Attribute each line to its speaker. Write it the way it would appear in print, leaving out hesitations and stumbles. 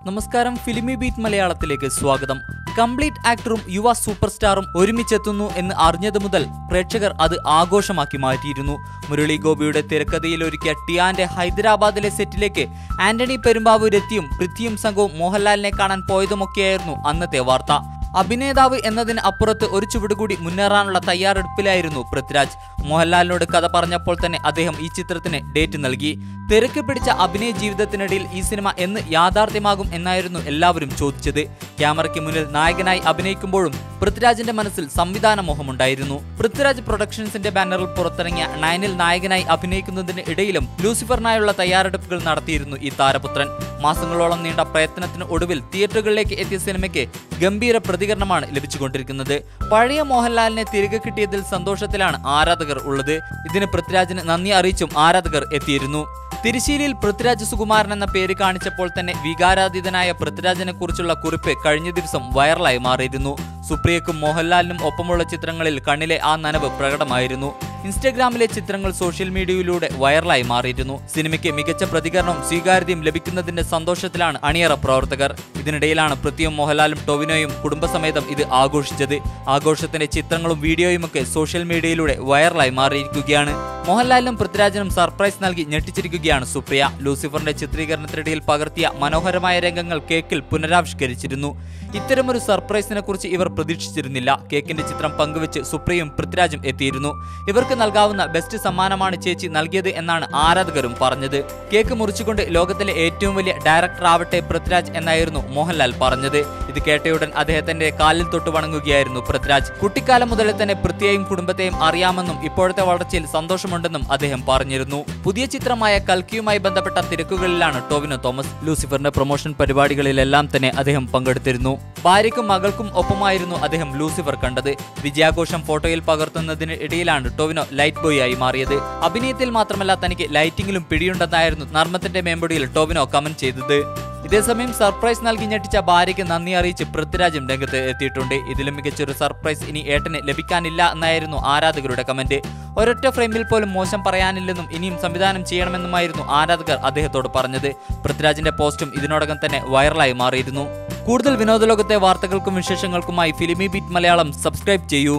Speaker 1: നമസ്കാരം, ഫിലിമി ബീറ്റ് മലയാളത്തിലേക്ക് സ്വാഗതം. കംപ്ലീറ്റ് ആക്ടറും യുവ സൂപ്പർ സ്റ്റാറും ഒരുമിച്ചെത്തുന്നു എന്ന് അറിഞ്ഞതു മുതൽ പ്രേക്ഷകർ അത് ആഘോഷമാക്കി മാറ്റിയിരുന്നു. മുരളി ഗോപിയുടെ തിരക്കഥയിൽ ഒരുക്കിയ ടിയാന്റെ ഹൈദരാബാദിലെ സെറ്റിലേക്ക് ആന്റണി പെരുമ്പാവൂരെത്തിയും പൃഥ്വിയും സംഘവും മോഹൻലാലിനെ കാണാൻ പോയതുമൊക്കെയായിരുന്നു അന്നത്തെ വാർത്ത. അഭിനേതാവ് എന്നതിന് അപ്പുറത്ത് ഒരു ചുവട് കൂടി മുന്നേറാനുള്ള തയ്യാറെടുപ്പിലായിരുന്നു പൃഥ്വിരാജ്. മോഹൻലാലിനോട് കഥ പറഞ്ഞപ്പോൾ തന്നെ അദ്ദേഹം ഈ ചിത്രത്തിന് ഡേറ്റ് നൽകി. തിരക്ക് പിടിച്ച അഭിനയ ജീവിതത്തിനിടയിൽ ഈ സിനിമ എന്ന് യാഥാർത്ഥ്യമാകും എന്നായിരുന്നു എല്ലാവരും ചോദിച്ചത്. ക്യാമറയ്ക്ക് മുന്നിൽ നായകനായി അഭിനയിക്കുമ്പോഴും പൃഥ്വിരാജിന്റെ മനസ്സിൽ സംവിധാന മോഹമുണ്ടായിരുന്നു. പൃഥ്വിരാജ് പ്രൊഡക്ഷൻസിന്റെ ബാനറിൽ പുറത്തിറങ്ങിയ 9-ൽ നായകനായി അഭിനയിക്കുന്നതിന് ഇടയിലും ലൂസിഫറിനായുള്ള തയ്യാറെടുപ്പുകൾ നടത്തിയിരുന്നു ഈ താരപുത്രൻ. മാസങ്ങളോളം നീണ്ട പ്രയത്നത്തിന് ഒടുവിൽ തിയേറ്ററുകളിലേക്ക് എത്തിയ സിനിമയ്ക്ക് ഗംഭീര പ്രതികരണമാണ് ലഭിച്ചുകൊണ്ടിരിക്കുന്നത്. പഴയ മോഹൻലാലിനെ തിരികെ കിട്ടിയതിൽ സന്തോഷത്തിലാണ് ആരാധകർ ഉള്ളത്. ഇതിന് പൃഥ്വിരാജിന് നന്ദി അറിയിച്ചും ആരാധകർ എത്തിയിരുന്നു. തിരുശ്ശേരിയിൽ പൃഥ്വിരാജ് സുകുമാരൻ എന്ന പേര് കാണിച്ചപ്പോൾ തന്നെ വികാരാതീതനായ പൃഥ്വിരാജിനെ കുറിച്ചുള്ള കുറിപ്പ് കഴിഞ്ഞ ദിവസം വൈറലായി മാറിയിരുന്നു. സുപ്രിയക്കും മോഹൻലാലിനും ഒപ്പമുള്ള ചിത്രങ്ങളിൽ കണ്ണിലെ ആ നനവ് പ്രകടമായിരുന്നു. ഇൻസ്റ്റഗ്രാമിലെ ചിത്രങ്ങൾ സോഷ്യൽ മീഡിയയിലൂടെ വൈറലായി മാറിയിരുന്നു. സിനിമയ്ക്ക് മികച്ച പ്രതികരണവും സ്വീകാര്യതയും ലഭിക്കുന്നതിന്റെ സന്തോഷത്തിലാണ് അണിയറ പ്രവർത്തകർ. ഇതിനിടയിലാണ് പൃഥ്വിയും മോഹൻലാലും ടൊവിനോയും കുടുംബസമേതം ഇത് ആഘോഷിച്ചത്. ആഘോഷത്തിന്റെ ചിത്രങ്ങളും വീഡിയോയുമൊക്കെ സോഷ്യൽ മീഡിയയിലൂടെ വൈറലായി മാറിയിരിക്കുകയാണ്. മോഹൻലാലിനും പൃഥ്വിരാജിനും സർപ്രൈസ് നൽകി ഞെട്ടിച്ചിരിക്കുകയാണ് സുപ്രിയ. ലൂസിഫറിന്റെ ചിത്രീകരണത്തിനിടയിൽ പകർത്തിയ മനോഹരമായ രംഗങ്ങൾ കേക്കിൽ പുനരാവിഷ്കരിച്ചിരുന്നു. ഇത്തരമൊരു സർപ്രൈസിനെ കുറിച്ച് ഇവർ പ്രതീക്ഷിച്ചിരുന്നില്ല. കേക്കിന്റെ ചിത്രം പങ്കുവെച്ച് സുപ്രിയയും പൃഥ്വിരാജും എത്തിയിരുന്നു. ഇവർക്ക് നൽകാവുന്ന ബെസ്റ്റ് സമ്മാനമാണ് ചേച്ചി നൽകിയത് എന്നാണ് ആരാധകരും പറഞ്ഞത്. കേക്ക് മുറിച്ചുകൊണ്ട് ലോകത്തിലെ ഏറ്റവും വലിയ ഡയറക്ടർ ആവട്ടെ പൃഥ്വിരാജ് എന്നായിരുന്നു മോഹൻലാൽ പറഞ്ഞത്. ഇത് കേട്ടയുടൻ അദ്ദേഹത്തിന്റെ കാലിൽ തൊട്ട് വണങ്ങുകയായിരുന്നു പൃഥ്വിരാജ്. കുട്ടിക്കാലം മുതലേ തന്നെ പൃഥ്വിയെയും കുടുംബത്തെയും അറിയാമെന്നും ഇപ്പോഴത്തെ വളർച്ചയിൽ സന്തോഷമുണ്ടെന്നും അദ്ദേഹം പറഞ്ഞിരുന്നു. പുതിയ ചിത്രമായ കൽക്കിയുമായി ബന്ധപ്പെട്ട തിരക്കുകളിലാണ് ടൊവിനോ തോമസ്. ലൂസിഫറിന്റെ പ്രൊമോഷൻ പരിപാടികളിലെല്ലാം തന്നെ അദ്ദേഹം പങ്കെടുത്തിരുന്നു. ഭാര്യയ്ക്കും മകൾക്കും ഒപ്പമായിരുന്നു അദ്ദേഹം ലൂസിഫർ കണ്ടത്. വിജയാഘോഷം ഫോട്ടോയിൽ പകർത്തുന്നതിന് ഇടയിലാണ് ടൊവിനോ ലൈറ്റ് ബോയ് ആയി മാറിയത്. അഭിനയത്തിൽ മാത്രമല്ല തനിക്ക് ലൈറ്റിംഗിലും പിടിയുണ്ടെന്നായിരുന്നു നർമ്മത്തിന്റെ മേമ്പൊടിയിൽ ടൊവിനോ കമന്റ് ചെയ്തത്. ഇതേസമയം സർപ്രൈസ് നൽകി ഞെട്ടിച്ച ഭാര്യയ്ക്ക് നന്ദി അറിയിച്ച് പൃഥ്വിരാജും രംഗത്ത് എത്തിയിട്ടുണ്ട്. ഇതിലും മികച്ചൊരു സർപ്രൈസ് ഇനി ഏട്ടന് ലഭിക്കാനില്ല എന്നായിരുന്നു ആരാധകരുടെ കമന്റ്. ഒരൊറ്റ ഫ്രെയിമിൽ പോലും മോശം പറയാനില്ലെന്നും ഇനിയും സംവിധാനം ചെയ്യണമെന്നുമായിരുന്നു ആരാധകർ അദ്ദേഹത്തോട് പറഞ്ഞത്. പൃഥ്വിരാജിന്റെ പോസ്റ്റും ഇതിനോടകം തന്നെ വൈറലായി മാറിയിരുന്നു. കൂടുതൽ വിനോദലോകത്തെ വാർത്തകൾക്കും വിശേഷങ്ങൾക്കുമായി ഫിലിമി ബീറ്റ് മലയാളം സബ്സ്ക്രൈബ് ചെയ്യൂ.